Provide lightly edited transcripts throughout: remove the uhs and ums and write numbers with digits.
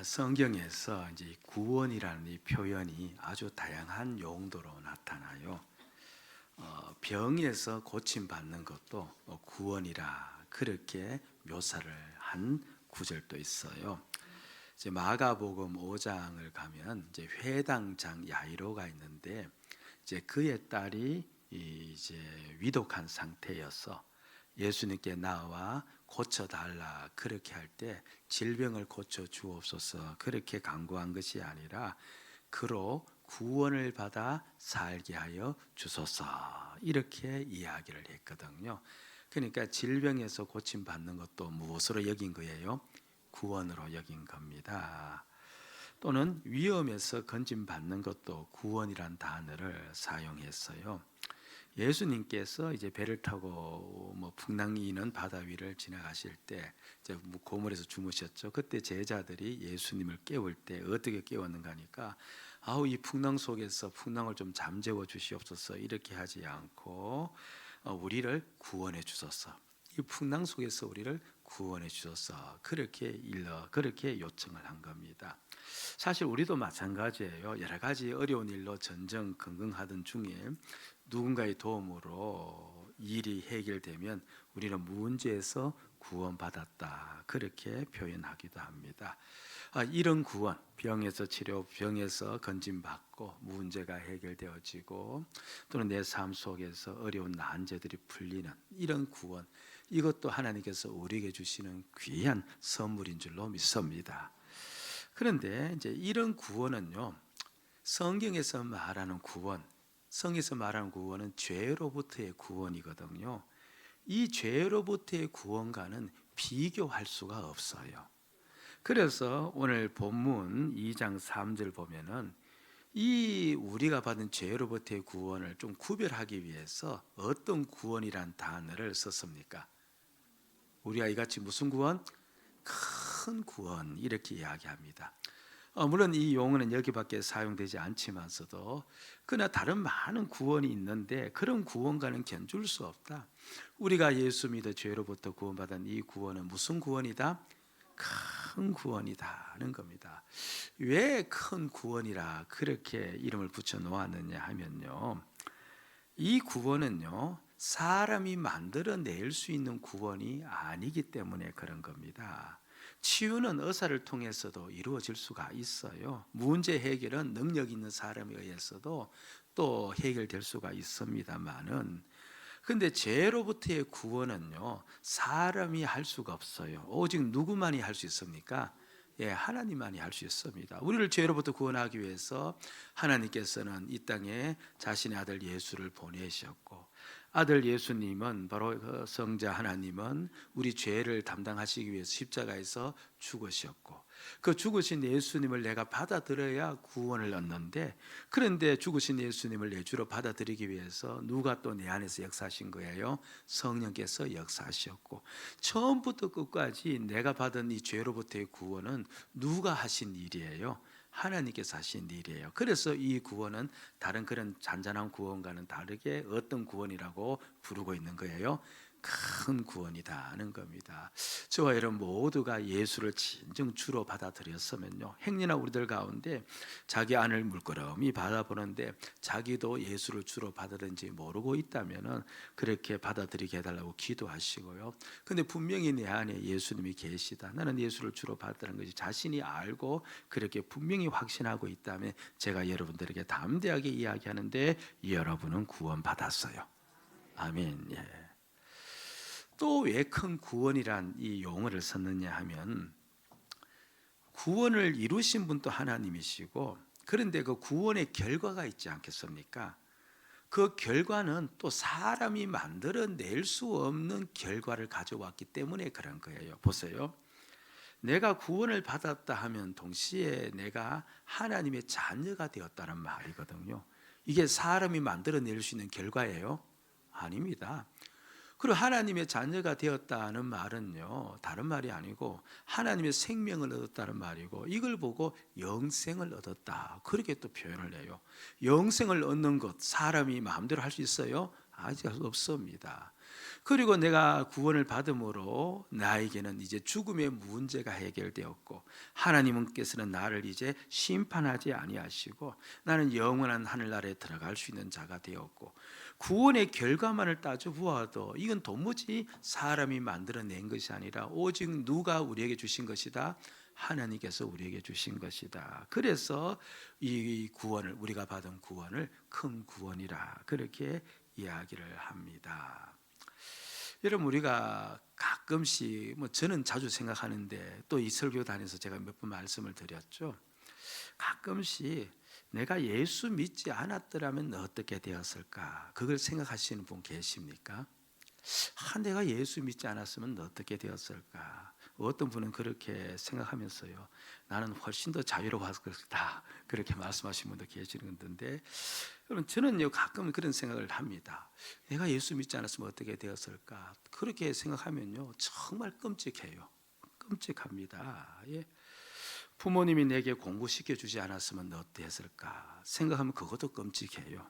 성경에서 이제 구원이라는 이 표현이 아주 다양한 용도로 나타나요. 병에서 고침 받는 것도 구원이라 그렇게 묘사를 한 구절도 있어요. 이제 마가복음 5장을 가면 이제 회당장 야이로가 있는데 이제 그의 딸이 이제 위독한 상태여서 예수님께 나와 고쳐달라 그렇게 할 때 질병을 고쳐 주옵소서 그렇게 간구한 것이 아니라 그로 구원을 받아 살게 하여 주소서 이렇게 이야기를 했거든요. 그러니까 질병에서 고침 받는 것도 무엇으로 여긴 거예요? 구원으로 여긴 겁니다. 또는 위험에서 건짐 받는 것도 구원이란 단어를 사용했어요. 예수님께서 이제 배를 타고 풍랑이는 바다 위를 지나가실 때 이제 고물에서 주무셨죠. 그때 제자들이 예수님을 깨울 때 어떻게 깨웠는가 하니까 이 풍랑 속에서 풍랑을 좀 잠재워 주시옵소서 이렇게 하지 않고 우리를 구원해 주소서. 이 풍랑 속에서 우리를 구원해 주소서 그렇게 요청을 한 겁니다. 사실 우리도 마찬가지예요. 여러 가지 어려운 일로 전전긍긍하던 중에 누군가의 도움으로 일이 해결되면 우리는 문제에서 구원받았다 그렇게 표현하기도 합니다. 이런 구원, 병에서 치료, 병에서 건짐받고 문제가 해결되어지고 또는 내 삶 속에서 어려운 난제들이 풀리는 이런 구원, 이것도 하나님께서 우리에게 주시는 귀한 선물인 줄로 믿습니다. 그런데 이제 이런 구원은요, 성경에서 말하는 구원은 죄로부터의 구원이거든요. 이 죄로부터의 구원과는 비교할 수가 없어요. 그래서 오늘 본문 2장 3절 보면은 이 우리가 받은 죄로부터의 구원을 좀 구별하기 위해서 어떤 구원이란 단어를 썼습니까? 우리가 이같이 무슨 구원? 큰 구원 이렇게 이야기합니다. 물론 이 용어는 여기밖에 사용되지 않지만서도 그러나 다른 많은 구원이 있는데 그런 구원과는 견줄 수 없다. 우리가 예수 믿어 죄로부터 구원받은 이 구원은 무슨 구원이다? 큰 구원이다는 겁니다. 왜 큰 구원이라 그렇게 이름을 붙여 놓았느냐 하면요, 이 구원은요 사람이 만들어낼 수 있는 구원이 아니기 때문에 그런 겁니다. 치유는 의사를 통해서도 이루어질 수가 있어요. 문제 해결은 능력 있는 사람에 의해서도 또 해결될 수가 있습니다만은, 근데 죄로부터의 구원은요 사람이 할 수가 없어요. 오직 누구만이 할 수 있습니까? 하나님만이 할 수 있습니다. 우리를 죄로부터 구원하기 위해서 하나님께서는 이 땅에 자신의 아들 예수를 보내셨고, 아들 예수님은 바로 그 성자 하나님은 우리 죄를 담당하시기 위해서 십자가에서 죽으셨고, 그 죽으신 예수님을 내가 받아들여야 구원을 얻는데, 그런데 죽으신 예수님을 내 주로 받아들이기 위해서 누가 또 내 안에서 역사하신 거예요? 성령께서 역사하셨고, 처음부터 끝까지 내가 받은 이 죄로부터의 구원은 누가 하신 일이에요? 하나님께서 하신 일이에요. 그래서 이 구원은 다른 그런 잔잔한 구원과는 다르게 어떤 구원이라고 부르고 있는 거예요? 큰 구원이다는 겁니다. 저와 여러분 모두가 예수를 진정 주로 받아들였으면요, 행여나 우리들 가운데 자기 안을 물끄러미 바라보는데 자기도 예수를 주로 받아든지 모르고 있다면은 그렇게 받아들이게 해달라고 기도하시고요. 근데 분명히 내 안에 예수님이 계시다, 나는 예수를 주로 받았다는 것이 자신이 알고 그렇게 분명히 확신하고 있다면 제가 여러분들에게 담대하게 이야기하는데 여러분은 구원받았어요. 아멘. 또 왜 큰 구원이란 이 용어를 썼느냐 하면, 구원을 이루신 분도 하나님이시고, 그런데 그 구원의 결과가 있지 않겠습니까? 그 결과는 또 사람이 만들어낼 수 없는 결과를 가져왔기 때문에 그런 거예요. 보세요, 내가 구원을 받았다 하면 동시에 내가 하나님의 자녀가 되었다는 말이거든요. 이게 사람이 만들어낼 수 있는 결과예요? 아닙니다. 그리고 하나님의 자녀가 되었다는 말은요, 다른 말이 아니고 하나님의 생명을 얻었다는 말이고, 이걸 보고 영생을 얻었다 그렇게 또 표현을 해요. 영생을 얻는 것 사람이 마음대로 할 수 있어요? 아직 할 수 없습니다. 그리고 내가 구원을 받음으로 나에게는 이제 죽음의 문제가 해결되었고, 하나님께서는 나를 이제 심판하지 아니하시고 나는 영원한 하늘나라에 들어갈 수 있는 자가 되었고, 구원의 결과만을 따져 보아도 이건 도무지 사람이 만들어낸 것이 아니라 오직 누가 우리에게 주신 것이다? 하나님께서 우리에게 주신 것이다. 그래서 이 구원을, 우리가 받은 구원을 큰 구원이라 그렇게 이야기를 합니다. 여러분, 우리가 가끔씩, 저는 자주 생각하는데, 또 이 설교 다니면서 제가 몇 번 말씀을 드렸죠. 가끔씩 내가 예수 믿지 않았더라면 어떻게 되었을까? 그걸 생각하시는 분 계십니까? 내가 예수 믿지 않았으면 어떻게 되었을까? 어떤 분은 그렇게 생각하면서요, 나는 훨씬 더 자유로웠을 것이다, 그렇게 말씀하시는 분도 계시는 건데, 여러분, 저는요 가끔 그런 생각을 합니다. 내가 예수 믿지 않았으면 어떻게 되었을까? 그렇게 생각하면요 정말 끔찍해요. 끔찍합니다. 예. 부모님이 내게 공부시켜 주지 않았으면 어땠을까 생각하면 그것도 끔찍해요.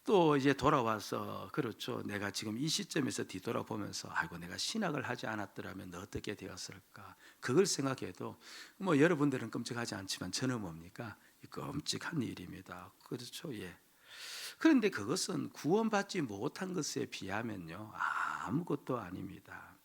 또 이제 돌아와서, 그렇죠, 내가 지금 이 시점에서 뒤돌아보면서 아이고 내가 신학을 하지 않았더라면 어떻게 되었을까, 그걸 생각해도 여러분들은 끔찍하지 않지만 저는 뭡니까? 끔찍한 일입니다. 그렇죠. 예. 그런데 그것은 구원받지 못한 것에 비하면요 아무것도 아닙니다.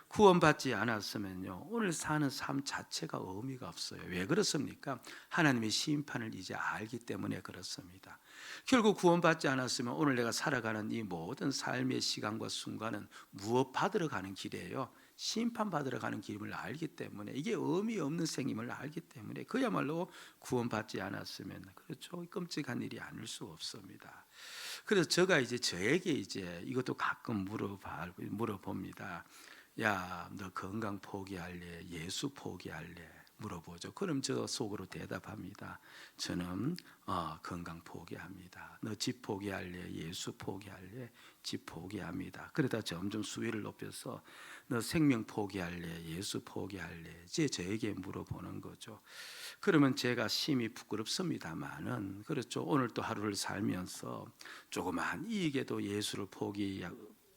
구원받지 않았으면요 오늘 사는 삶 자체가 의미가 없어요. 왜 그렇습니까? 하나님의 심판을 이제 알기 때문에 그렇습니다. 결국 구원받지 않았으면 오늘 내가 살아가는 이 모든 삶의 시간과 순간은 무엇 받으러 가는 길이에요? 심판 받으러 가는 길임을 알기 때문에, 이게 의미 없는 생임을 알기 때문에 그야말로 구원받지 않았으면, 그렇죠, 끔찍한 일이 아닐 수 없습니다. 그래서 제가 이제 저에게 이제 이것도 가끔 물어봅니다. 야, 너 건강 포기할래? 예수 포기할래? 물어보죠. 그럼 저 속으로 대답합니다. 저는 건강 포기합니다. 너 집 포기할래? 예수 포기할래? 집 포기합니다. 그러다 점점 수위를 높여서 너 생명 포기할래? 예수 포기할래? 이제 저에게 물어보는 거죠. 그러면 제가 심히 부끄럽습니다만은, 그렇죠, 오늘 또 하루를 살면서 조그만 이익에도 예수를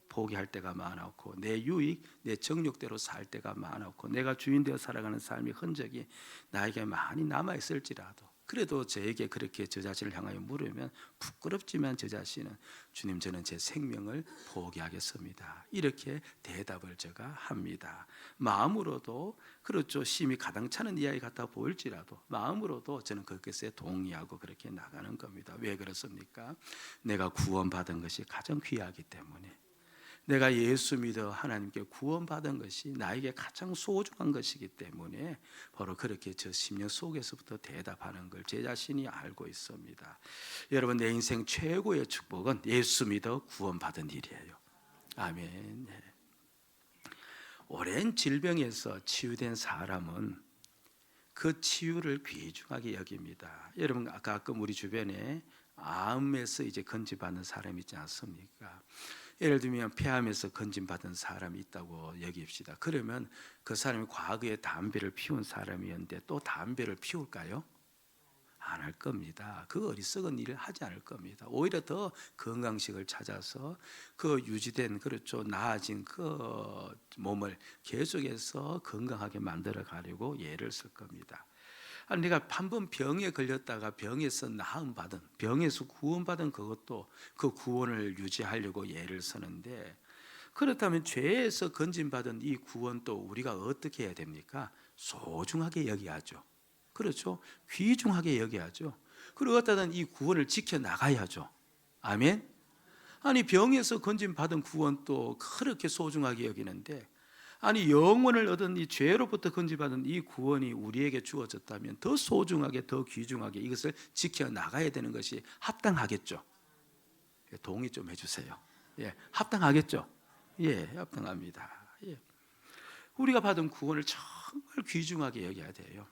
포기할 때가 많았고, 내 유익, 내 정욕대로 살 때가 많았고, 내가 주인 되어 살아가는 삶의 흔적이 나에게 많이 남아있을지라도, 그래도 저에게 그렇게 저 자신을 향하여 물으면 부끄럽지만 저 자신은 주님, 저는 제 생명을 포기하겠습니다, 이렇게 대답을 제가 합니다. 마음으로도, 그렇죠, 심히 가당찮은 이야기 같아 보일지라도 마음으로도 저는 그것에 동의하고 그렇게 나가는 겁니다. 왜 그렇습니까? 내가 구원받은 것이 가장 귀하기 때문에, 내가 예수 믿어 하나님께 구원받은 것이 나에게 가장 소중한 것이기 때문에 바로 그렇게 저 심령 속에서부터 대답하는 걸 제 자신이 알고 있습니다. 여러분, 내 인생 최고의 축복은 예수 믿어 구원받은 일이에요. 아멘. 네. 오랜 질병에서 치유된 사람은 그 치유를 귀중하게 여깁니다. 여러분, 가끔 우리 주변에 암에서 이제 건진받는 사람이 있지 않습니까? 예를 들면 폐암에서 건진받은 사람이 있다고 여깁시다. 그러면 그 사람이 과거에 담배를 피운 사람이었는데 또 담배를 피울까요? 안 할 겁니다. 그 어리석은 일을 하지 않을 겁니다. 오히려 더 건강식을 찾아서 그 유지된, 그렇죠, 나아진 그 몸을 계속해서 건강하게 만들어 가려고 예를 쓸 겁니다. 내가 한 번 병에 걸렸다가 병에서 나음받은, 병에서 구원받은 그것도 그 구원을 유지하려고 예를 쓰는데, 그렇다면 죄에서 건진받은 이 구원도 우리가 어떻게 해야 됩니까? 소중하게 여겨야죠. 그렇죠? 귀중하게 여겨야죠. 그리고 어떠한 이 구원을 지켜나가야죠. 아멘? 아니, 병에서 건진받은 구원도 그렇게 소중하게 여기는데, 아니, 영혼을 얻은 이 죄로부터 건지받은 이 구원이 우리에게 주어졌다면 더 소중하게, 더 귀중하게 이것을 지켜나가야 되는 것이 합당하겠죠. 동의 좀 해주세요. 예, 합당하겠죠. 예, 합당합니다. 예. 우리가 받은 구원을 정말 귀중하게 여겨야 돼요.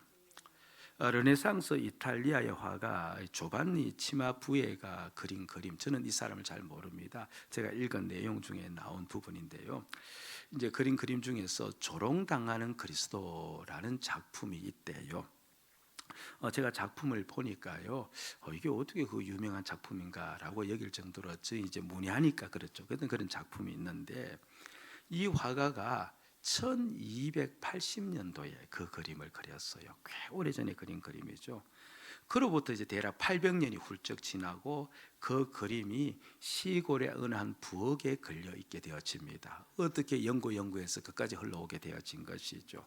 르네상스 이탈리아의 화가 조반니 치마부에가 그린 그림, 저는 이 사람을 잘 모릅니다. 제가 읽은 내용 중에 나온 부분인데요, 이제 그린 그림 중에서 조롱당하는 그리스도라는 작품이 있대요. 제가 작품을 보니까요, 이게 어떻게 그 유명한 작품인가라고 여길 정도로 이제 문의하니까 그렇죠. 그런 작품이 있는데 이 화가가 1280년도에 그 그림을 그렸어요. 꽤 오래전에 그린 그림이죠. 그로부터 이제 대략 800년이 훌쩍 지나고 그 그림이 시골의 어느 한 부엌에 걸려 있게 되어집니다. 어떻게 연구해서 그까지 흘러오게 되어진 것이죠.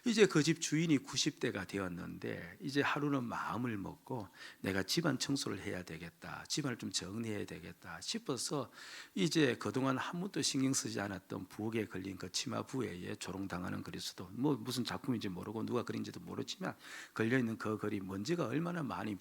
이제 그 집 주인이 90대가 되었는데 이제 하루는 마음을 먹고 내가 집안 청소를 해야 되겠다, 집안을 좀 정리해야 되겠다 싶어서 이제 그동안 한 번도 신경 쓰지 않았던 부엌에 걸린 그 치마 부에에 조롱당하는 그리스도, 뭐 무슨 작품인지 모르고 누가 그린지도 모르지만 걸려있는 그 그림 먼지가 얼마나 많이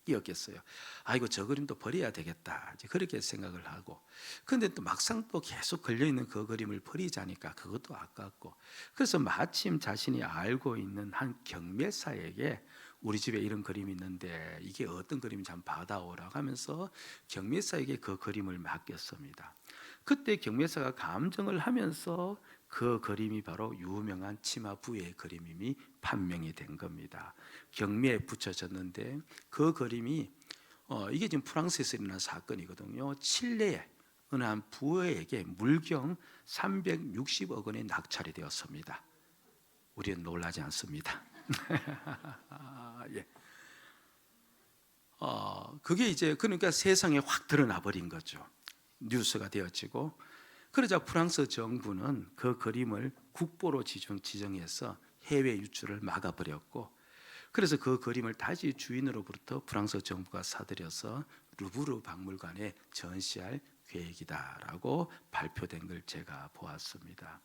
끼었겠어요. 아이고 저 그림도 버려야 되겠다, 이제 그렇게 생각을 하고, 근데 또 막상 또 계속 걸려있는 그 그림을 버리자니까 그것도 아깝고, 그래서 마침 자신이 알고 있는 한 경매사에게 우리 집에 이런 그림이 있는데 이게 어떤 그림인지 한번 받아오라고 하면서 경매사에게 그 그림을 맡겼습니다. 그때 경매사가 감정을 하면서 그 그림이 바로 유명한 치마 부의 그림임이 판명이 된 겁니다. 경매에 붙여졌는데 그 그림이 이게 지금 프랑스에서 일어난 사건이거든요. 칠레의 어느 한 부에게 물경 360억 원에 낙찰이 되었습니다. 우리는 놀라지 않습니다. 예. 그게 이제 그러니까 세상에 확 드러나 버린 거죠. 뉴스가 되어지고, 그러자 프랑스 정부는 그 그림을 국보로 지정해서 해외 유출을 막아버렸고, 그래서 그 그림을 다시 주인으로부터 프랑스 정부가 사들여서 루브르 박물관에 전시할 계획이다라고 발표된 걸 제가 보았습니다.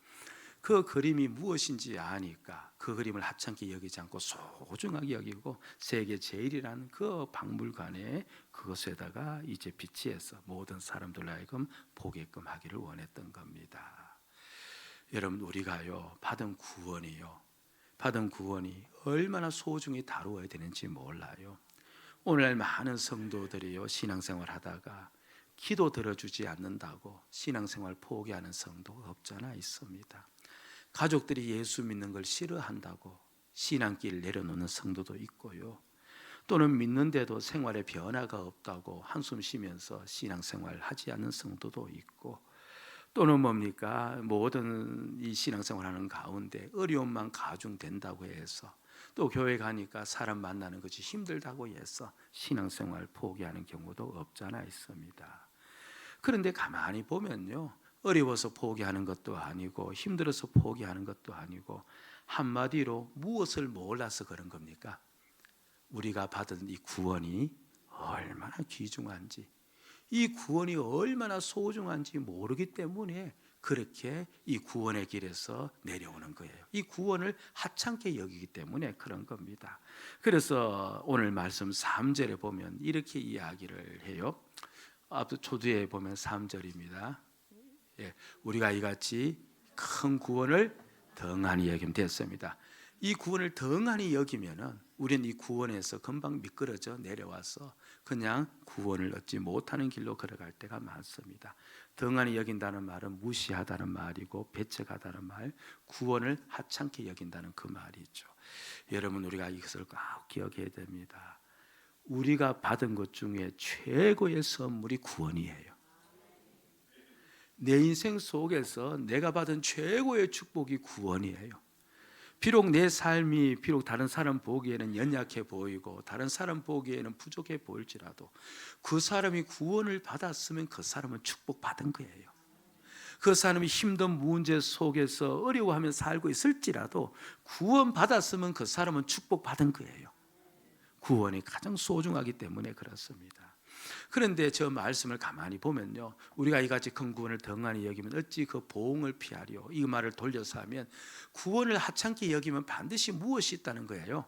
그 그림이 무엇인지 아니까 그 그림을 하찮게 여기지 않고 소중하게 여기고 세계 제일이라는 그 박물관에 그것에다가 이제 비치해서 모든 사람들 하여금 보게끔 하기를 원했던 겁니다. 여러분, 우리가요 받은 구원이 얼마나 소중히 다루어야 되는지 몰라요. 오늘날 많은 성도들이요 신앙생활 하다가 기도 들어주지 않는다고 신앙생활 포기하는 성도가 없잖아 있습니다. 가족들이 예수 믿는 걸 싫어한다고 신앙길 내려놓는 성도도 있고요. 또는 믿는데도 생활에 변화가 없다고 한숨 쉬면서 신앙생활 하지 않는 성도도 있고, 또는 뭡니까? 모든 이 신앙생활하는 가운데 어려움만 가중된다고 해서, 또 교회 가니까 사람 만나는 것이 힘들다고 해서 신앙생활 포기하는 경우도 없잖아 있습니다. 그런데 가만히 보면요, 어려워서 포기하는 것도 아니고 힘들어서 포기하는 것도 아니고, 한마디로 무엇을 몰라서 그런 겁니까? 우리가 받은 이 구원이 얼마나 귀중한지, 이 구원이 얼마나 소중한지 모르기 때문에 그렇게 이 구원의 길에서 내려오는 거예요. 이 구원을 하찮게 여기기 때문에 그런 겁니다. 그래서 오늘 말씀 3절에 보면 이렇게 이야기를 해요. 앞서 초두에 보면 3절입니다. 우리가 이같이 큰 구원을 덩하니 여기면 됐습니다. 이 구원을 덩하니 여기면은 우리는 이 구원에서 금방 미끄러져 내려와서 그냥 구원을 얻지 못하는 길로 걸어갈 때가 많습니다. 덩하니 여긴다는 말은 무시하다는 말이고 배척하다는 말, 구원을 하찮게 여긴다는 그 말이죠. 여러분, 우리가 이것을 꼭 기억해야 됩니다. 우리가 받은 것 중에 최고의 선물이 구원이에요. 내 인생 속에서 내가 받은 최고의 축복이 구원이에요. 비록 내 삶이 다른 사람 보기에는 연약해 보이고 다른 사람 보기에는 부족해 보일지라도 그 사람이 구원을 받았으면 그 사람은 축복받은 거예요. 그 사람이 힘든 문제 속에서 어려워하며 살고 있을지라도 구원 받았으면 그 사람은 축복받은 거예요. 구원이 가장 소중하기 때문에 그렇습니다. 그런데 저 말씀을 가만히 보면요, 우리가 이같이 큰 구원을 덩하니 여기면 어찌 그 보응을 피하리요? 이 말을 돌려서 하면 구원을 하찮게 여기면 반드시 무엇이 있다는 거예요?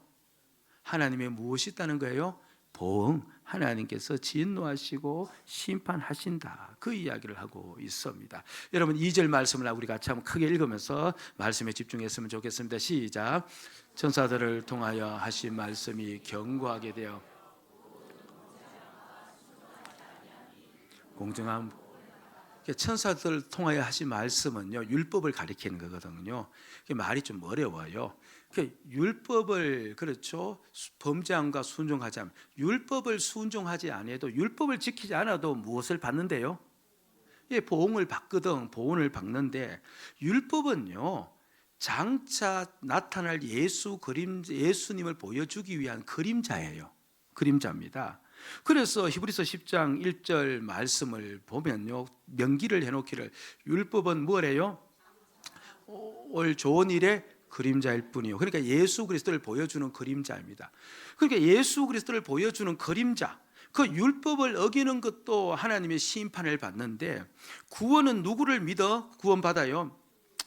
하나님의 무엇이 있다는 거예요? 보응, 하나님께서 진노하시고 심판하신다, 그 이야기를 하고 있습니다. 여러분, 2절 말씀을 우리가 같이 한번 크게 읽으면서 말씀에 집중했으면 좋겠습니다. 시작. 천사들을 통하여 하신 말씀이 견고하게 되어 공정한 천사들 통하여 하신 말씀은요, 율법을 가리키는 거거든요. 말이 좀 어려워요. 율법을, 그렇죠, 범죄함과 순종하지 않으면, 율법을 순종하지 않아도, 율법을 지키지 않아도 무엇을 받는데요? 예, 보응을 받거든. 보응을 받는데, 율법은요, 장차 나타날 예수님을 보여주기 위한 그림자예요. 그림자입니다. 그래서 히브리서 10장 1절 말씀을 보면요, 명기를 해놓기를 율법은 뭐래요? 올 좋은 일의 그림자일 뿐이요. 그러니까 예수 그리스도를 보여주는 그림자입니다. 그러니까 예수 그리스도를 보여주는 그림자, 그 율법을 어기는 것도 하나님의 심판을 받는데, 구원은 누구를 믿어 구원받아요?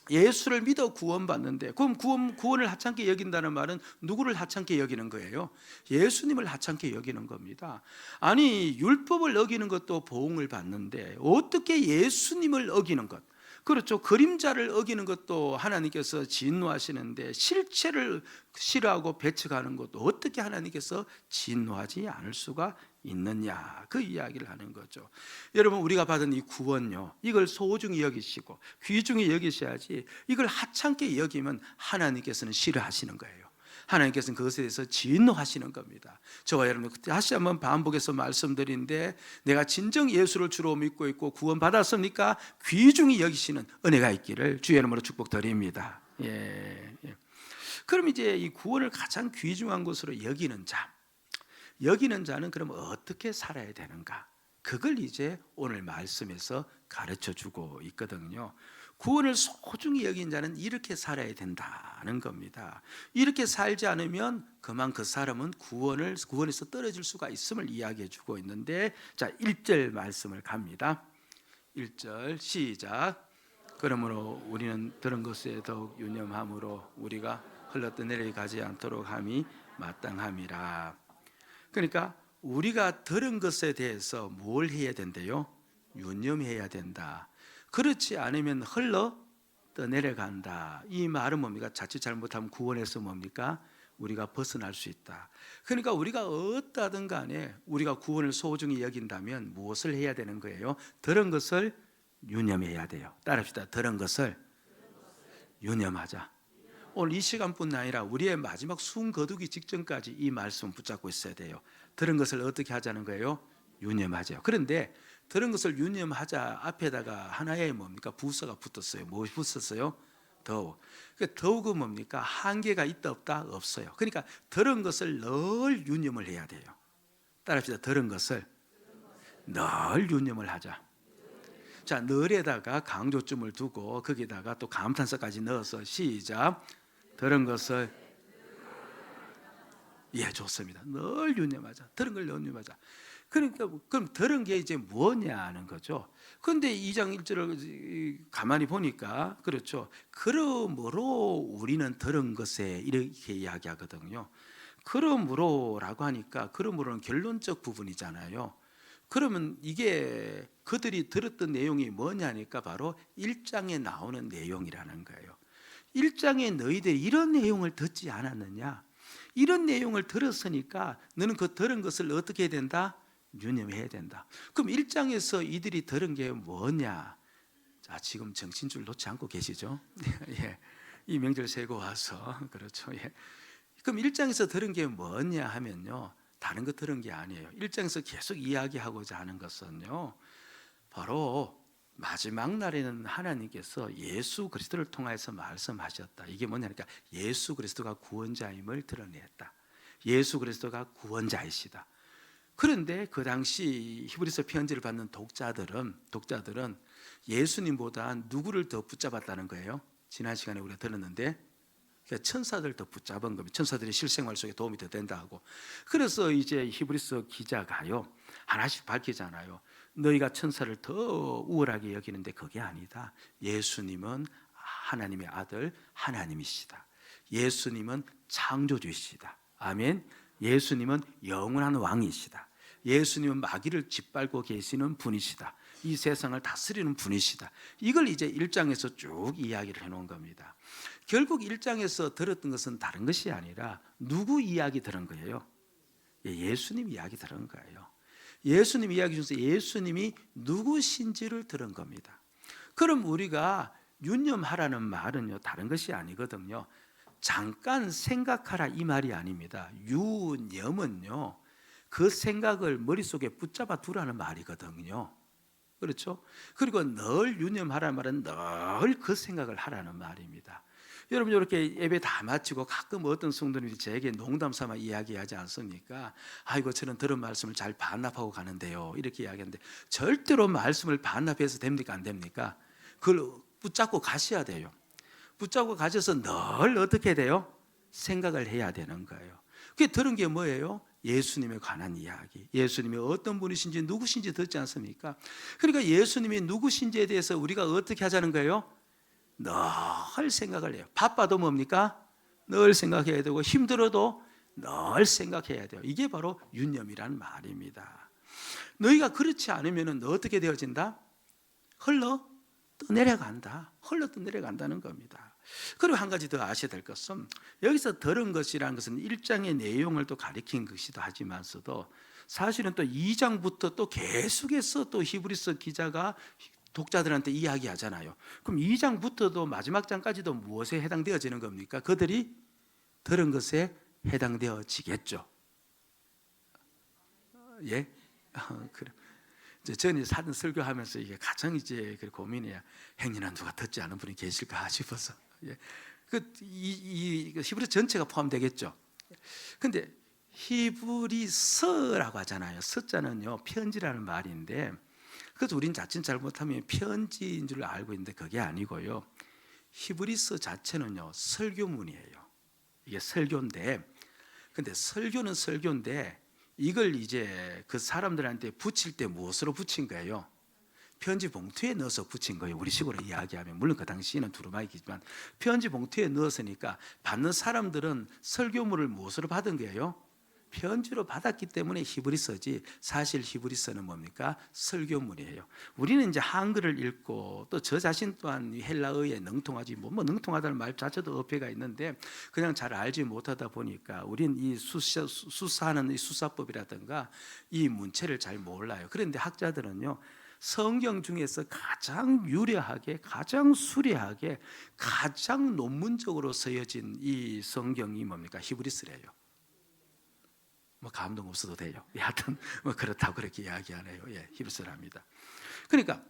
예수를 믿어 구원받는데, 그럼 구원을 하찮게 여긴다는 말은 누구를 하찮게 여기는 거예요? 예수님을 하찮게 여기는 겁니다. 아니, 율법을 어기는 것도 보응을 받는데 어떻게 예수님을 어기는 것, 그렇죠, 그림자를 어기는 것도 하나님께서 진노하시는데, 실체를 싫어하고 배척하는 것도 어떻게 하나님께서 진노하지 않을 수가 있느냐, 그 이야기를 하는 거죠. 여러분, 우리가 받은 이 구원요, 이걸 소중히 여기시고 귀중히 여기셔야지, 이걸 하찮게 여기면 하나님께서는 싫어하시는 거예요. 하나님께서는 그것에 대해서 진노하시는 겁니다. 저와 여러분, 다시 한번 반복해서 말씀드린데, 내가 진정 예수를 주로 믿고 있고 구원 받았습니까? 귀중히 여기시는 은혜가 있기를 주의 이름으로 축복드립니다. 예. 그럼 이제 이 구원을 가장 귀중한 것으로 여기는 자는 그럼 어떻게 살아야 되는가? 그걸 이제 오늘 말씀에서 가르쳐 주고 있거든요. 구원을 소중히 여긴 자는 이렇게 살아야 된다는 겁니다. 이렇게 살지 않으면 그만 그 사람은 구원에서 떨어질 수가 있음을 이야기해 주고 있는데, 자, 1절 말씀을 갑니다. 1절 시작. 그러므로 우리는 들은 것에 더욱 유념함으로 우리가 흘러떠내려 가지 않도록 함이 마땅함이라. 그러니까 우리가 들은 것에 대해서 뭘 해야 된대요? 유념해야 된다. 그렇지 않으면 흘러 떠내려간다. 이 말은 뭡니까? 자칫 잘못하면 구원에서 뭡니까? 우리가 벗어날 수 있다. 그러니까 우리가 어떠든 간에 우리가 구원을 소중히 여긴다면 무엇을 해야 되는 거예요? 들은 것을 유념해야 돼요. 따라합시다. 들은 것을 유념하자. 오늘 이 시간뿐 아니라 우리의 마지막 숨 거두기 직전까지 이 말씀 붙잡고 있어야 돼요. 들은 것을 어떻게 하자는 거예요? 유념하죠. 그런데 들은 것을 유념하자 앞에다가 하나의 뭡니까? 부사가 붙었어요. 뭐 붙었어요? 더욱. 더욱은 뭡니까? 한계가 있다 없다? 없어요. 그러니까 들은 것을 늘 유념을 해야 돼요. 따라합시다. 들은 것을 늘 유념을 하자. 자, 늘에다가 강조점을 두고 거기다가 또 감탄사까지 넣어서 시작. 들은 것을, 예, 좋습니다. 늘 유념하자. 들은 걸 유념하자. 그러니까 그럼 들은 게 이제 뭐냐 하는 거죠. 그런데 2장 1절을 가만히 보니까, 그렇죠, 그러므로 우리는 들은 것에 이렇게 이야기하거든요. 그러므로라고 하니까, 그러므로는 결론적 부분이잖아요. 그러면 이게 그들이 들었던 내용이 뭐냐니까 바로 1장에 나오는 내용이라는 거예요. 1장에 너희들이 이런 내용을 듣지 않았느냐? 이런 내용을 들었으니까 너는 그 들은 것을 어떻게 해야 된다? 유념해야 된다. 그럼 1장에서 이들이 들은 게 뭐냐? 자, 지금 정신줄 놓지 않고 계시죠? 예. 이 명절 세고 와서, 그렇죠. 예. 그럼 1장에서 들은 게 뭐냐 하면요, 다른 거 들은 게 아니에요. 1장에서 계속 이야기하고자 하는 것은요, 바로 마지막 날에는 하나님께서 예수 그리스도를 통해서 말씀하셨다. 이게 뭐냐니까 예수 그리스도가 구원자임을 드러냈다. 예수 그리스도가 구원자이시다. 그런데 그 당시 히브리서 편지를 받는 독자들은 예수님보다 누구를 더 붙잡았다는 거예요? 지난 시간에 우리가 들었는데, 천사들 더 붙잡은 겁니다. 천사들이 실생활 속에 도움이 더 된다 하고. 그래서 이제 히브리서 기자가요, 하나씩 밝히잖아요. 너희가 천사를 더 우월하게 여기는데 그게 아니다. 예수님은 하나님의 아들, 하나님이시다. 예수님은 창조주이시다. 아멘. 예수님은 영원한 왕이시다. 예수님은 마귀를 짓밟고 계시는 분이시다. 이 세상을 다스리는 분이시다. 이걸 이제 1장에서 쭉 이야기를 해놓은 겁니다. 결국 1장에서 들었던 것은 다른 것이 아니라 누구 이야기 들은 거예요? 예수님 이야기 들은 거예요. 예수님 이야기 중에서 예수님이 누구신지를 들은 겁니다. 그럼 우리가 유념하라는 말은요, 다른 것이 아니거든요. 잠깐 생각하라 이 말이 아닙니다. 유념은요, 그 생각을 머릿속에 붙잡아 두라는 말이거든요. 그렇죠? 그리고 늘 유념하라는 말은 늘 그 생각을 하라는 말입니다. 여러분, 이렇게 예배 다 마치고 가끔 어떤 성도님이 저에게 농담 삼아 이야기하지 않습니까? 아이고, 저는 들은 말씀을 잘 반납하고 가는데요, 이렇게 이야기하는데, 절대로 말씀을 반납해서 됩니까, 안 됩니까? 그걸 붙잡고 가셔야 돼요. 붙잡고 가셔서 늘 어떻게 돼요? 생각을 해야 되는 거예요. 그게 들은 게 뭐예요? 예수님에 관한 이야기. 예수님이 어떤 분이신지 누구신지 듣지 않습니까? 그러니까 예수님이 누구신지에 대해서 우리가 어떻게 하자는 거예요? 늘 생각을 해요. 바빠도 뭡니까? 늘 생각해야 되고, 힘들어도 늘 생각해야 돼요. 이게 바로 유념이란 말입니다. 너희가 그렇지 않으면 어떻게 되어진다? 흘러 떠내려간다. 흘러 떠내려간다는 겁니다. 그리고 한 가지 더 아셔야 될 것은, 여기서 들은 것이라는 것은 1장의 내용을 또 가리킨 것이기도 하지만서도 사실은 또 2장부터 또 계속해서 또 히브리서 기자가 독자들한테 이야기하잖아요. 그럼 2장부터도 마지막 장까지도 무엇에 해당되어지는 겁니까? 그들이 들은 것에 해당되어지겠죠. 예? 그래. 저는 사는 설교하면서 이게 가장 이제 고민이야. 행여나 누가 듣지 않은 분이 계실까 싶어서. 예. 이 히브리 전체가 포함되겠죠. 근데 히브리서라고 하잖아요. 서자는요, 편지라는 말인데, 그래서 우린 자칫 잘못하면 편지인 줄 알고 있는데 그게 아니고요. 히브리서 자체는요, 설교문이에요. 이게 설교인데, 근데 설교는 설교인데, 이걸 이제 그 사람들한테 붙일 때 무엇으로 붙인 거예요? 편지 봉투에 넣어서 붙인 거예요. 우리식으로 이야기하면. 물론 그 당시에는 두루마기지만 편지 봉투에 넣었으니까 받는 사람들은 설교물을 무엇으로 받은 거예요? 편지로 받았기 때문에 히브리서지, 사실 히브리서는 뭡니까? 설교문이에요. 우리는 이제 한글을 읽고 또 저 자신 또한 헬라어에 능통하지, 뭐 능통하다는 말 자체도 어폐가 있는데 그냥 잘 알지 못하다 보니까 우리는 이 수사하는 이 수사법이라든가 이 문체를 잘 몰라요. 그런데 학자들은요, 성경 중에서 가장 유려하게, 가장 수려하게, 가장 논문적으로 쓰여진 이 성경이 뭡니까? 히브리서래요. 뭐 감동 없어도 돼요. 하여튼 뭐 그렇다고 그렇게 이야기하네요. 예, 히브리서랍니다. 그러니까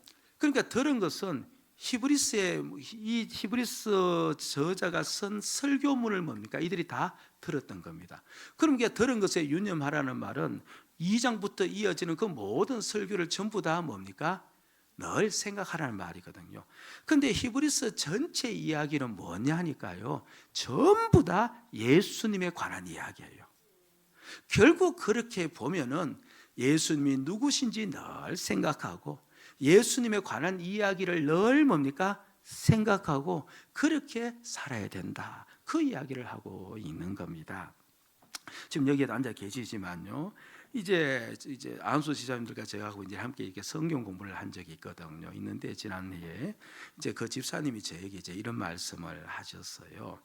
들은 것은 이 히브리서 저자가 쓴 설교문을 뭡니까? 이들이 다 들었던 겁니다. 그럼 이게 들은 것에 유념하라는 말은 2장부터 이어지는 그 모든 설교를 전부 다 뭡니까? 늘 생각하라는 말이거든요. 근데 히브리서 전체 이야기는 뭐냐 하니까요, 전부 다 예수님에 관한 이야기예요. 결국 그렇게 보면은 예수님이 누구신지 늘 생각하고, 예수님에 관한 이야기를 늘 뭡니까? 생각하고 그렇게 살아야 된다. 그 이야기를 하고 있는 겁니다. 지금 여기에도 앉아 계시지만요, 이제 안수 지사님들과 저하고 이제 함께 이렇게 성경 공부를 한 적이 있는데 지난해에 이제 그 집사님이 저에게 이제 이런 말씀을 하셨어요.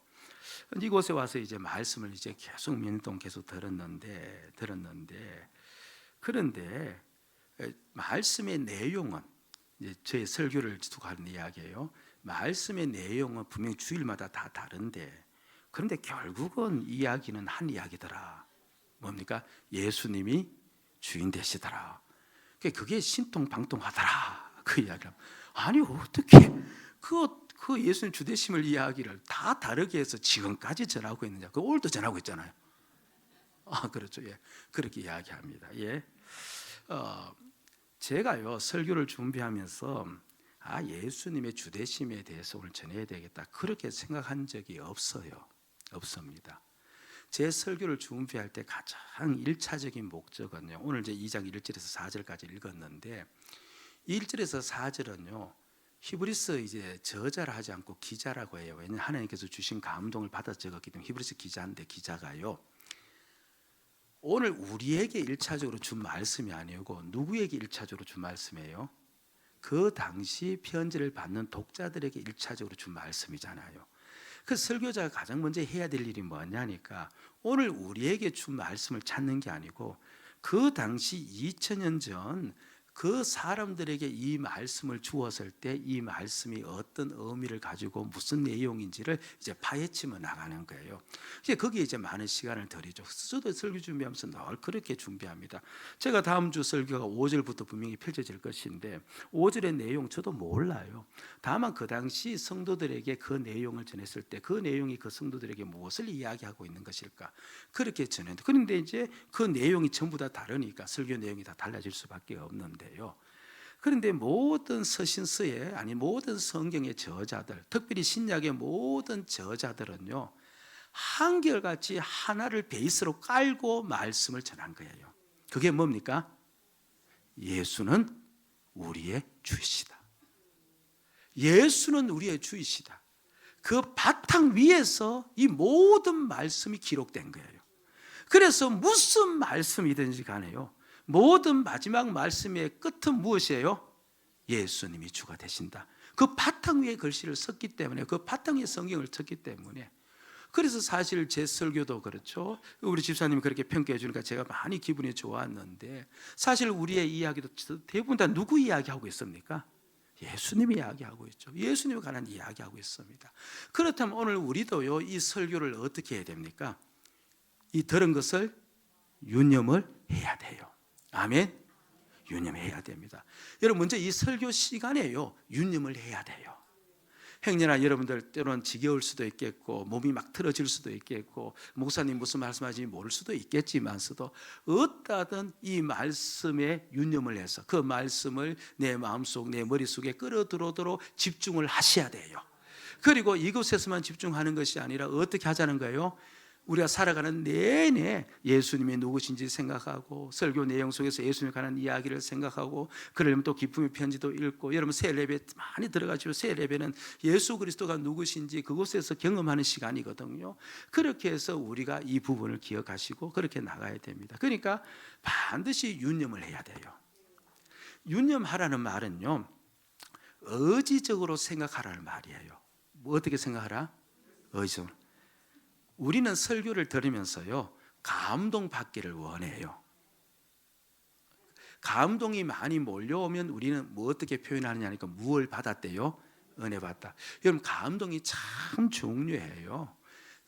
이곳에 와서 이제 말씀을 이제 계속 몇 년 동안 계속 들었는데 그런데 말씀의 내용은, 이제 저의 설교를 두고 하는 이야기예요. 말씀의 내용은 분명히 주일마다 다 다른데, 그런데 결국은 이야기는 한 이야기더라. 뭡니까? 예수님이 주인 되시더라. 그게 신통방통하더라. 그 이야기를. 아니 어떻게 그 예수님 주되심을 이야기를 다 다르게 해서 지금까지 전하고 있느냐? 그 오늘도 전하고 있잖아요. 아, 그렇죠. 예, 그렇게 이야기합니다. 예, 제가요 설교를 준비하면서 예수님의 주되심에 대해서 오늘 전해야 되겠다, 그렇게 생각한 적이 없습니다. 제 설교를 준비할 때 가장 1차적인 목적은요, 오늘 이제 2장 1절에서 4절까지 읽었는데 1절에서 4절은요, 히브리서 이제 저자를 하지 않고 기자라고 해요. 왜냐하면 하나님께서 주신 감동을 받아 적었기 때문에 히브리서 기자인데, 기자가요, 오늘 우리에게 1차적으로 준 말씀이 아니고 누구에게 1차적으로 준 말씀이에요? 그 당시 편지를 받는 독자들에게 1차적으로 준 말씀이잖아요. 그 설교자가 가장 먼저 해야 될 일이 뭐냐니까, 오늘 우리에게 준 말씀을 찾는 게 아니고 그 당시 2000년 전 그 사람들에게 이 말씀을 주었을 때 이 말씀이 어떤 의미를 가지고 무슨 내용인지를 이제 파헤치며 나가는 거예요. 이제 거기에 이제 많은 시간을 들이죠. 저도 설교 준비하면서 늘 그렇게 준비합니다. 제가 다음 주 설교가 5절부터 분명히 펼쳐질 것인데 5절의 내용 저도 몰라요. 다만 그 당시 성도들에게 그 내용을 전했을 때 그 내용이 그 성도들에게 무엇을 이야기하고 있는 것일까, 그렇게 전했는데, 그런데 이제 그 내용이 전부 다 다르니까 설교 내용이 다 달라질 수밖에 없는데요. 그런데 모든 서신서에, 아니 모든 성경의 저자들, 특별히 신약의 모든 저자들은요, 한결같이 하나를 베이스로 깔고 말씀을 전한 거예요. 그게 뭡니까? 예수는 우리의 주이시다. 예수는 우리의 주이시다. 그 바탕 위에서 이 모든 말씀이 기록된 거예요. 그래서 무슨 말씀이든지 간에요, 모든 마지막 말씀의 끝은 무엇이에요? 예수님이 주가 되신다. 그 바탕 위에 글씨를 썼기 때문에, 그 바탕 위에 성경을 썼기 때문에. 그래서 사실 제 설교도 그렇죠. 우리 집사님이 그렇게 평가해 주니까 제가 많이 기분이 좋았는데, 사실 우리의 이야기도 대부분 다 누구 이야기하고 있습니까? 예수님이 이야기하고 있죠. 예수님에 관한 이야기하고 있습니다. 그렇다면 오늘 우리도요, 이 설교를 어떻게 해야 됩니까? 이 들은 것을 유념을 해야 돼요. 아멘. 유념해야 됩니다. 여러분, 먼저 이 설교 시간에요, 유념을 해야 돼요. 행여나 여러분들 때로는 지겨울 수도 있겠고, 몸이 막 틀어질 수도 있겠고, 목사님 무슨 말씀하시는지 모를 수도 있겠지만서도 어떠든 이 말씀에 유념을 해서 그 말씀을 내 마음속, 내 머릿속에 끌어들어오도록 집중을 하셔야 돼요. 그리고 이곳에서만 집중하는 것이 아니라 어떻게 하자는 거예요? 우리가 살아가는 내내 예수님이 누구신지 생각하고, 설교 내용 속에서 예수님에 관한 이야기를 생각하고, 그러려면 또 기쁨의 편지도 읽고, 여러분 새 예배 많이 들어가지고, 새 예배는 예수 그리스도가 누구신지 그곳에서 경험하는 시간이거든요. 그렇게 해서 우리가 이 부분을 기억하시고 그렇게 나가야 됩니다. 그러니까 반드시 유념을 해야 돼요. 유념하라는 말은요, 의지적으로 생각하라는 말이에요. 뭐 어떻게 생각하라? 의지적으로. 우리는 설교를 들으면서요, 감동받기를 원해요. 감동이 많이 몰려오면 우리는 뭐 어떻게 표현하느냐니까, 무엇을 받았대요? 은혜 받다. 여러분, 감동이 참 중요해요.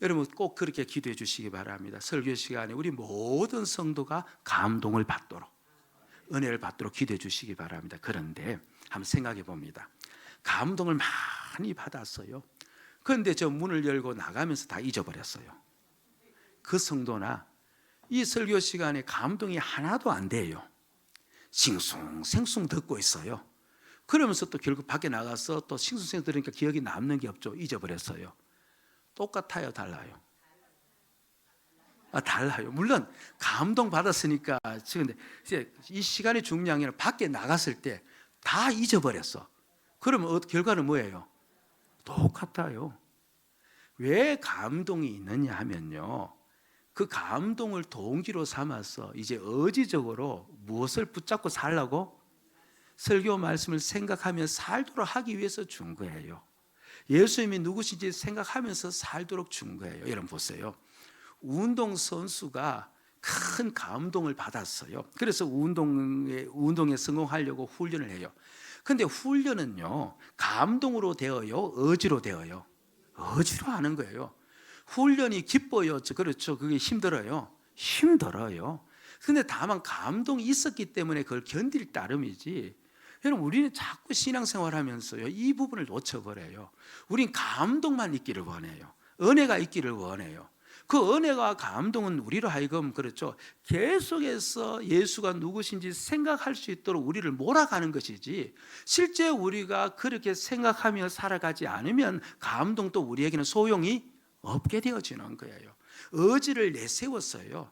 여러분 꼭 그렇게 기도해 주시기 바랍니다. 설교 시간에 우리 모든 성도가 감동을 받도록, 은혜를 받도록 기도해 주시기 바랍니다. 그런데 한번 생각해 봅니다. 감동을 많이 받았어요. 그런데 저 문을 열고 나가면서 다 잊어버렸어요. 그 성도나 이 설교 시간에 감동이 하나도 안 돼요. 싱숭생숭 듣고 있어요. 그러면서 또 결국 밖에 나가서 또 싱숭생숭 들으니까 기억이 남는 게 없죠. 잊어버렸어요. 똑같아요, 달라요? 달라요. 물론 감동 받았으니까. 근데 이제 이 시간이 중요한 게 아니라 밖에 나갔을 때 다 잊어버렸어. 그러면 결과는 뭐예요? 똑같아요. 왜 감동이 있느냐 하면요, 그 감동을 동기로 삼아서 이제 의지적으로 무엇을 붙잡고 살라고? 설교 말씀을 생각하며 살도록 하기 위해서 준 거예요. 예수님이 누구신지 생각하면서 살도록 준 거예요. 여러분 보세요. 운동선수가 큰 감동을 받았어요. 그래서 운동에 성공하려고 훈련을 해요. 근데 훈련은요, 감동으로 되어요, 의지로 되어요? 의지로 하는 거예요. 훈련이 기뻐요, 그렇죠? 그게 힘들어요? 힘들어요. 근데 다만 감동이 있었기 때문에 그걸 견딜 따름이지. 여러분, 우리는 자꾸 신앙생활 하면서요, 이 부분을 놓쳐버려요. 우린 감동만 있기를 원해요. 은혜가 있기를 원해요. 그 은혜와 감동은 우리로 하여금, 그렇죠, 계속해서 예수가 누구신지 생각할 수 있도록 우리를 몰아가는 것이지, 실제 우리가 그렇게 생각하며 살아가지 않으면 감동도 우리에게는 소용이 없게 되어지는 거예요. 의지를 내세웠어요.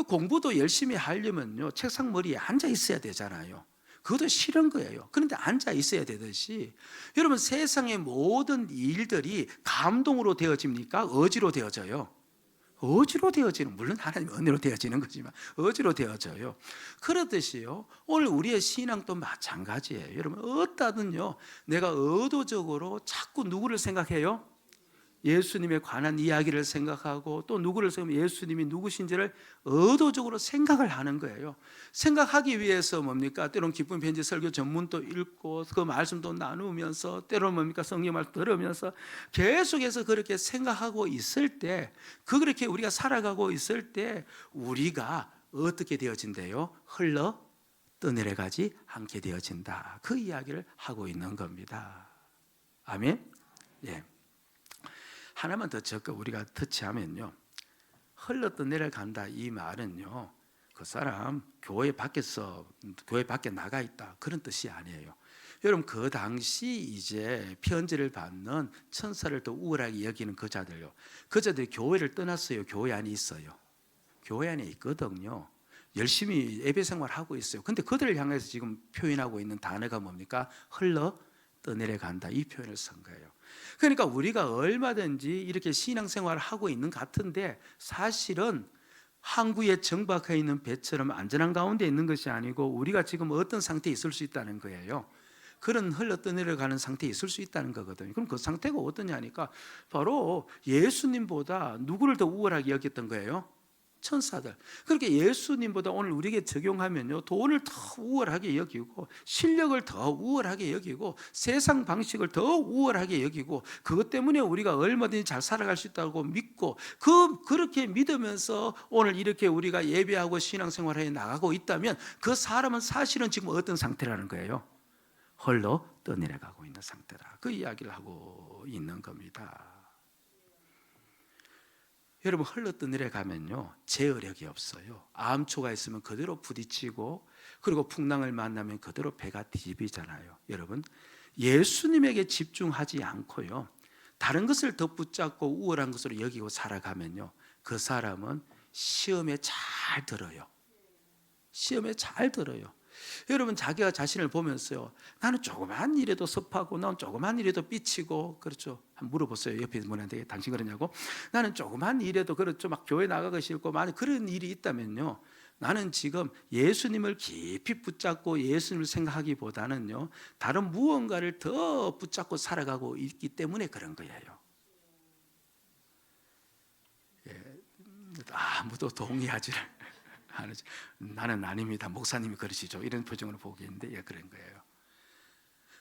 공부도 열심히 하려면요, 책상 머리에 앉아 있어야 되잖아요. 그것도 싫은 거예요. 그런데 앉아 있어야 되듯이, 여러분 세상의 모든 일들이 감동으로 되어집니까? 의지로 되어져요? 의지로 되어지는, 물론 하나님 은혜로 되어지는 거지만 의지로 되어져요. 그렇듯이요, 오늘 우리의 신앙도 마찬가지예요. 여러분 어떠든요, 내가 의도적으로 자꾸 누구를 생각해요? 예수님에 관한 이야기를 생각하고 또 누구를 생각하면 예수님이 누구신지를 의도적으로 생각을 하는 거예요. 생각하기 위해서 뭡니까? 때로는 기쁨 편지 설교 전문도 읽고 그 말씀도 나누면서 때로는 뭡니까? 성경 말씀 들으면서 계속해서 그렇게 생각하고 있을 때 그렇게 우리가 살아가고 있을 때 우리가 어떻게 되어진대요? 흘러 떠내려가지 않게 되어진다. 그 이야기를 하고 있는 겁니다. 아멘. 예. 하나만 더 적어 우리가 터치하면요, 흘러 떠내려간다 이 말은요, 그 사람 교회 밖에서 교회 밖에 나가 있다 그런 뜻이 아니에요. 여러분 그 당시 이제 편지를 받는 천사를 더 우월하게 여기는 그 자들요, 그 자들이 교회를 떠났어요? 교회 안에 있어요? 교회 안에 있거든요. 열심히 예배 생활하고 있어요. 근데 그들을 향해서 지금 표현하고 있는 단어가 뭡니까? 흘러 떠내려간다 이 표현을 쓴 거예요. 그러니까 우리가 얼마든지 이렇게 신앙생활을 하고 있는 것 같은데 사실은 항구에 정박해 있는 배처럼 안전한 가운데 있는 것이 아니고 우리가 지금 어떤 상태에 있을 수 있다는 거예요. 그런 흘러 떠내려가는 상태에 있을 수 있다는 거거든요. 그럼 그 상태가 어떠냐니까 바로 예수님보다 누구를 더 우월하게 여겼던 거예요? 천사들. 그렇게 예수님보다 오늘 우리에게 적용하면요, 돈을 더 우월하게 여기고 실력을 더 우월하게 여기고 세상 방식을 더 우월하게 여기고 그것 때문에 우리가 얼마든지 잘 살아갈 수 있다고 믿고 그렇게 믿으면서 오늘 이렇게 우리가 예배하고 신앙생활에 나가고 있다면 그 사람은 사실은 지금 어떤 상태라는 거예요? 홀로 떠내려가고 있는 상태다. 그 이야기를 하고 있는 겁니다. 여러분 흘러 떠내려가면요 제어력이 없어요. 암초가 있으면 그대로 부딪히고 그리고 풍랑을 만나면 그대로 배가 뒤집히잖아요. 여러분 예수님에게 집중하지 않고요 다른 것을 더 붙잡고 우월한 것으로 여기고 살아가면요 그 사람은 시험에 잘 들어요. 시험에 잘 들어요. 여러분 자기가 자신을 보면서요 나는 조그만 일에도 섭하고 나는 조그만 일에도 삐치고 그렇죠. 한번 물어보세요. 옆에 있는 분한테 당신 그러냐고. 나는 조그만 일에도 그렇죠. 막 교회 나가기 싫고 만약 그런 일이 있다면요 나는 지금 예수님을 깊이 붙잡고 예수님을 생각하기보다는요 다른 무언가를 더 붙잡고 살아가고 있기 때문에 그런 거예요. 예, 아무도 동의하지 나는 아닙니다. 목사님이 그러시죠. 이런 표정으로 보겠는데 예, 그런 거예요.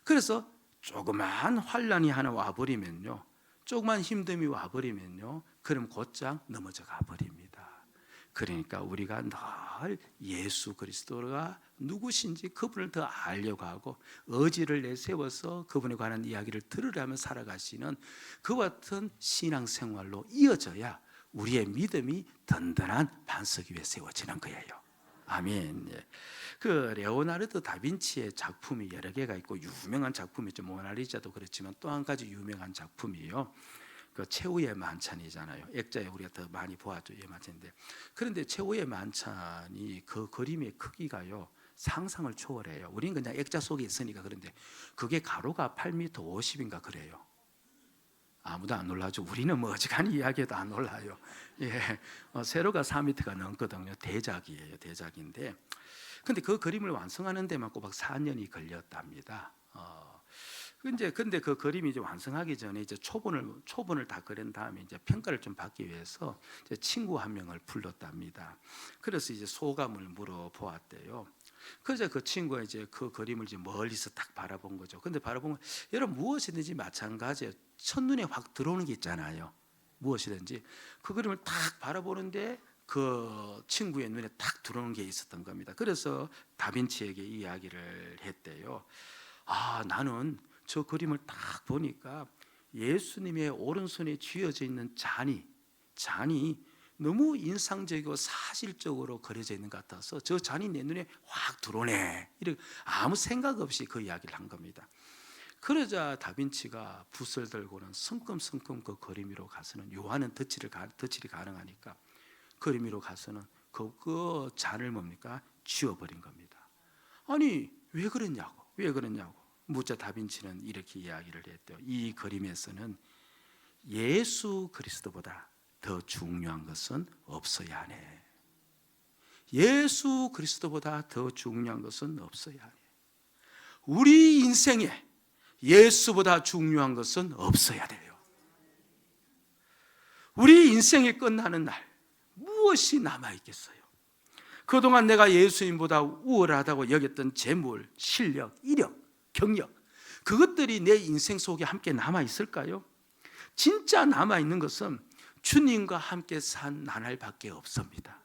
그래서 조그만 환란이 하나 와버리면요 조그만 힘듦이 와버리면요 그럼 곧장 넘어져 가버립니다. 그러니까 우리가 늘 예수 그리스도가 누구신지 그분을 더 알려고 하고 의지를 내세워서 그분에 관한 이야기를 들으려면 살아가시는 그와 같은 신앙생활로 이어져야 우리의 믿음이 든든한 반석 위에 세워지는 거예요. 아멘. 그 레오나르도 다빈치의 작품이 여러 개가 있고 유명한 작품이죠. 모나리자도 그렇지만 또 한 가지 유명한 작품이요. 그 최후의 만찬이잖아요. 액자에 우리가 더 많이 보았죠. 이 만찬인데 그런데 최후의 만찬이 그 그림의 크기가요 상상을 초월해요. 우리는 그냥 액자 속에 있으니까 그런데 그게 가로가 8m 50인가 그래요. 아무도 안 놀라죠. 우리는 뭐 어지간히 이야기해도 안 놀라요. 예, 세로가 4m가 넘거든요. 대작이에요. 대작인데, 근데 그 그림을 완성하는 데만 꼬박 4년이 걸렸답니다. 근데 그 그림이 이제 완성하기 전에 이제 초본을 다 그린 다음에 이제 평가를 좀 받기 위해서 이제 친구 한 명을 불렀답니다. 그래서 이제 소감을 물어보았대요. 그래서 그 친구가 이제 그 그림을 이제 멀리서 딱 바라본 거죠. 근데 바라보면 여러분 무엇이든지 마찬가지예요. 첫눈에 확 들어오는 게 있잖아요. 무엇이든지 그 그림을 딱 바라보는데 그 친구의 눈에 딱 들어오는 게 있었던 겁니다. 그래서 다빈치에게 이야기를 했대요. 나는 저 그림을 딱 보니까 예수님의 오른손에 쥐어져 있는 잔이 너무 인상적이고 사실적으로 그려져 있는 것 같아서 저 잔이 내 눈에 확 들어오네. 이렇게 아무 생각 없이 그 이야기를 한 겁니다. 그러자 다빈치가 붓을 들고는 성큼성큼 그 그림 위로 가서는 요한은 덧칠이 가능하니까 그림 위로 가서는 그 잔을 뭡니까? 쥐어버린 겁니다. 아니 왜 그랬냐고 묻자 다빈치는 이렇게 이야기를 했대요. 이 그림에서는 예수 그리스도보다 더 중요한 것은 없어야 하네. 예수 그리스도보다 더 중요한 것은 없어야 하네. 우리 인생에 예수보다 중요한 것은 없어야 돼요. 우리 인생이 끝나는 날 무엇이 남아있겠어요? 그동안 내가 예수님보다 우월하다고 여겼던 재물, 실력, 이력, 경력, 그것들이 내 인생 속에 함께 남아있을까요? 진짜 남아있는 것은 주님과 함께 산 나날밖에 없습니다.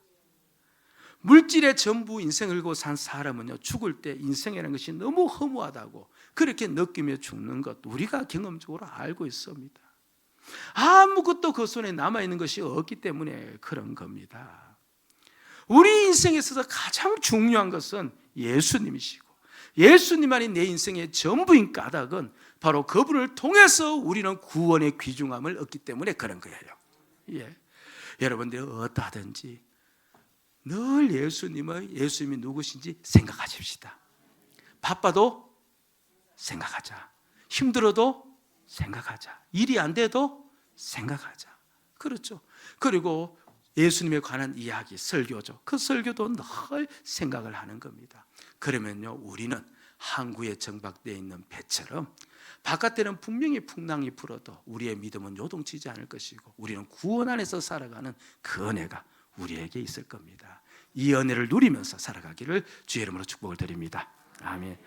물질의 전부 인생을 걸고 산 사람은요, 죽을 때 인생이라는 것이 너무 허무하다고 그렇게 느끼며 죽는 것, 우리가 경험적으로 알고 있습니다. 아무것도 그 손에 남아있는 것이 없기 때문에 그런 겁니다. 우리 인생에 있어서 가장 중요한 것은 예수님이시고, 예수님만이 내 인생의 전부인 까닭은 바로 그분을 통해서 우리는 구원의 귀중함을 얻기 때문에 그런 거예요. 예. 여러분들 어떠하든지 늘 예수님이 누구신지 생각하십시다. 바빠도 생각하자. 힘들어도 생각하자. 일이 안 돼도 생각하자. 그렇죠. 그리고 예수님에 관한 이야기, 설교죠. 그 설교도 늘 생각을 하는 겁니다. 그러면요, 우리는 항구에 정박되어 있는 배처럼 바깥에는 분명히 풍랑이 불어도 우리의 믿음은 요동치지 않을 것이고, 우리는 구원 안에서 살아가는 그 은혜가 우리에게 있을 겁니다. 이 은혜를 누리면서 살아가기를 주의 이름으로 축복을 드립니다. 아멘.